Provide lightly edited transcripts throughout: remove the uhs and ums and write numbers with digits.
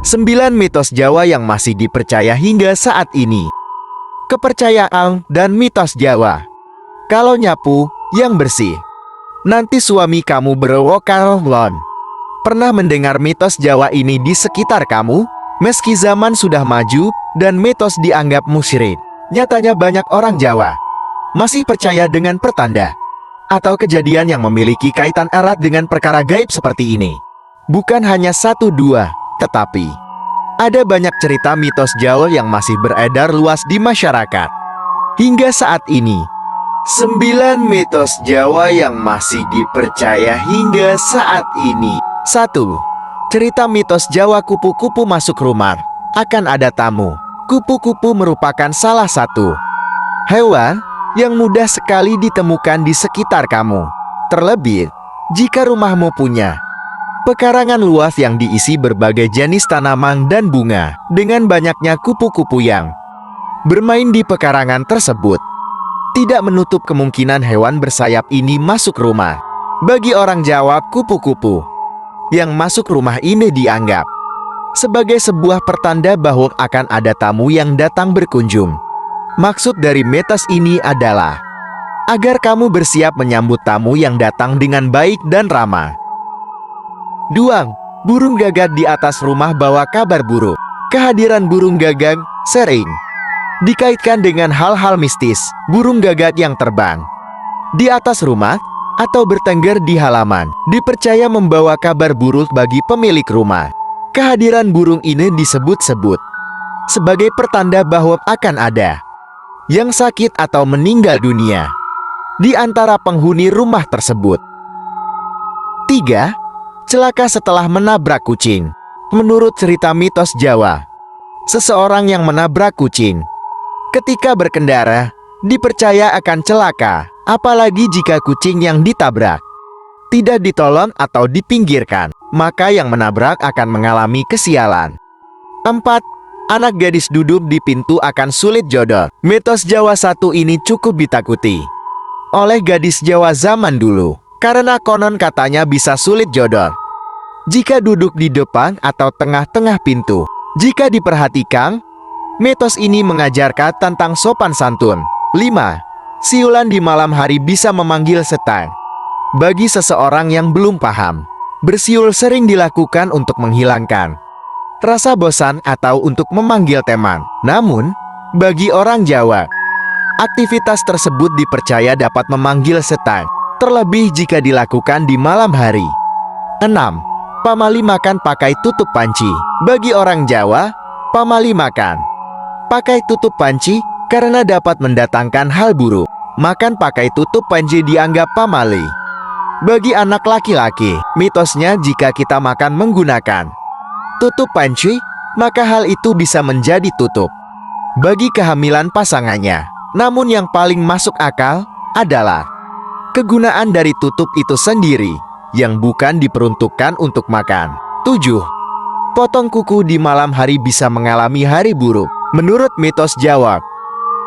9 mitos Jawa yang masih dipercaya hingga saat ini. Kepercayaan dan mitos Jawa. Kalau nyapu, yang bersih, nanti suami kamu berwokalon. Pernah mendengar mitos Jawa ini di sekitar kamu? Meski zaman sudah maju dan mitos dianggap musyrik, nyatanya banyak orang Jawa masih percaya dengan pertanda atau kejadian yang memiliki kaitan erat dengan perkara gaib seperti ini. Bukan hanya satu dua, tetapi ada banyak cerita mitos Jawa yang masih beredar luas di masyarakat. Hingga saat ini, 9 mitos Jawa yang masih dipercaya hingga saat ini. 1. Cerita mitos Jawa kupu-kupu masuk rumah, akan ada tamu. Kupu-kupu merupakan salah satu hewan yang mudah sekali ditemukan di sekitar kamu. Terlebih, jika rumahmu punya pekarangan luas yang diisi berbagai jenis tanaman dan bunga, dengan banyaknya kupu-kupu yang bermain di pekarangan tersebut, tidak menutup kemungkinan hewan bersayap ini masuk rumah. Bagi orang Jawa, kupu-kupu yang masuk rumah ini dianggap sebagai sebuah pertanda bahwa akan ada tamu yang datang berkunjung. Maksud dari mitos ini adalah agar kamu bersiap menyambut tamu yang datang dengan baik dan ramah. 2. Burung gagak di atas rumah bawa kabar buruk. Kehadiran burung gagak sering dikaitkan dengan hal-hal mistis. Burung gagak yang terbang di atas rumah atau bertengger di halaman dipercaya membawa kabar buruk bagi pemilik rumah. Kehadiran burung ini disebut-sebut sebagai pertanda bahwa akan ada yang sakit atau meninggal dunia di antara penghuni rumah tersebut. 3. Celaka setelah menabrak kucing. Menurut cerita mitos Jawa, seseorang yang menabrak kucing ketika berkendara dipercaya akan celaka, apalagi jika kucing yang ditabrak tidak ditolong atau dipinggirkan, maka yang menabrak akan mengalami kesialan. 4. Anak gadis duduk di pintu akan sulit jodoh. Mitos Jawa satu ini cukup ditakuti oleh gadis Jawa zaman dulu, karena konon katanya bisa sulit jodoh jika duduk di depan atau tengah-tengah pintu. Jika diperhatikan, mitos ini mengajarkan tentang sopan santun. 5. Siulan di malam hari bisa memanggil setan. Bagi seseorang yang belum paham, bersiul sering dilakukan untuk menghilangkan rasa bosan atau untuk memanggil teman. Namun, bagi orang Jawa, aktivitas tersebut dipercaya dapat memanggil setan, terlebih jika dilakukan di malam hari. 6. Pamali makan pakai tutup panci. Bagi orang Jawa, pamali makan pakai tutup panci karena dapat mendatangkan hal buruk. Makan pakai tutup panci dianggap pamali. Bagi anak laki-laki, mitosnya jika kita makan menggunakan tutup panci, maka hal itu bisa menjadi tutup bagi kehamilan pasangannya. Namun yang paling masuk akal adalah kegunaan dari tutup itu sendiri yang bukan diperuntukkan untuk makan. 7. Potong kuku di malam hari bisa mengalami hari buruk. Menurut mitos Jawa,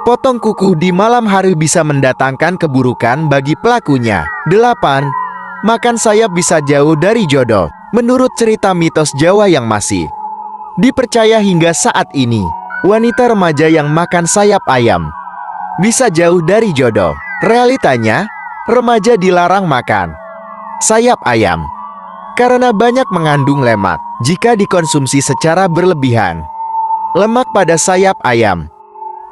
potong kuku di malam hari bisa mendatangkan keburukan bagi pelakunya. 8. Makan sayap bisa jauh dari jodoh. Menurut cerita mitos Jawa yang masih dipercaya hingga saat ini, wanita remaja yang makan sayap ayam bisa jauh dari jodoh. Realitanya, remaja dilarang makan sayap ayam karena banyak mengandung lemak. Jika dikonsumsi secara berlebihan, lemak pada sayap ayam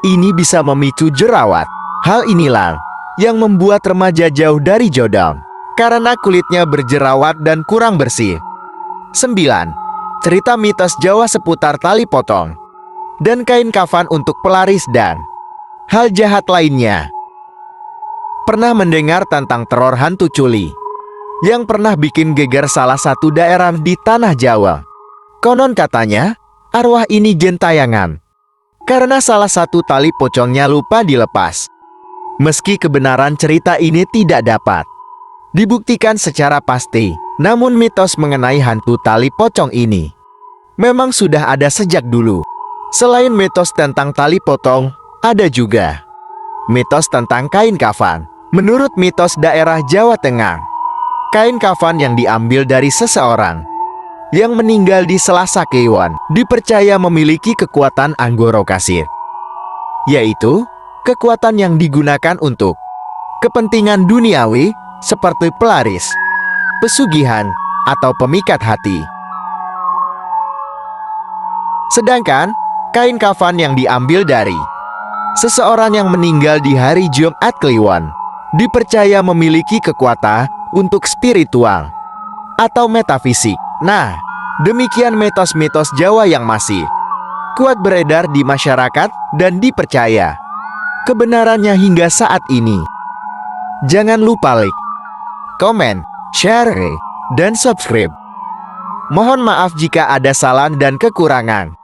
ini bisa memicu jerawat. Hal inilah yang membuat remaja jauh dari jodoh karena kulitnya berjerawat dan kurang bersih. 9. Cerita mitos Jawa seputar tali potong dan kain kafan untuk pelaris dan hal jahat lainnya. Pernah mendengar tentang teror hantu culi yang pernah bikin geger salah satu daerah di tanah Jawa? Konon katanya, arwah ini gentayangan karena salah satu tali pocongnya lupa dilepas. Meski kebenaran cerita ini tidak dapat dibuktikan secara pasti, namun mitos mengenai hantu tali pocong ini memang sudah ada sejak dulu. Selain mitos tentang tali potong, ada juga mitos tentang kain kafan. Menurut mitos daerah Jawa Tengah, kain kafan yang diambil dari seseorang yang meninggal di Selasa Kliwon dipercaya memiliki kekuatan Anggoro Kasir, yaitu kekuatan yang digunakan untuk kepentingan duniawi seperti pelaris, pesugihan, atau pemikat hati. Sedangkan kain kafan yang diambil dari seseorang yang meninggal di hari Jumat Kliwon dipercaya memiliki kekuatan untuk spiritual atau metafisik. Nah, demikian mitos-mitos Jawa yang masih kuat beredar di masyarakat dan dipercaya kebenarannya hingga saat ini. Jangan lupa like, komen, share, dan subscribe. Mohon maaf jika ada salah dan kekurangan.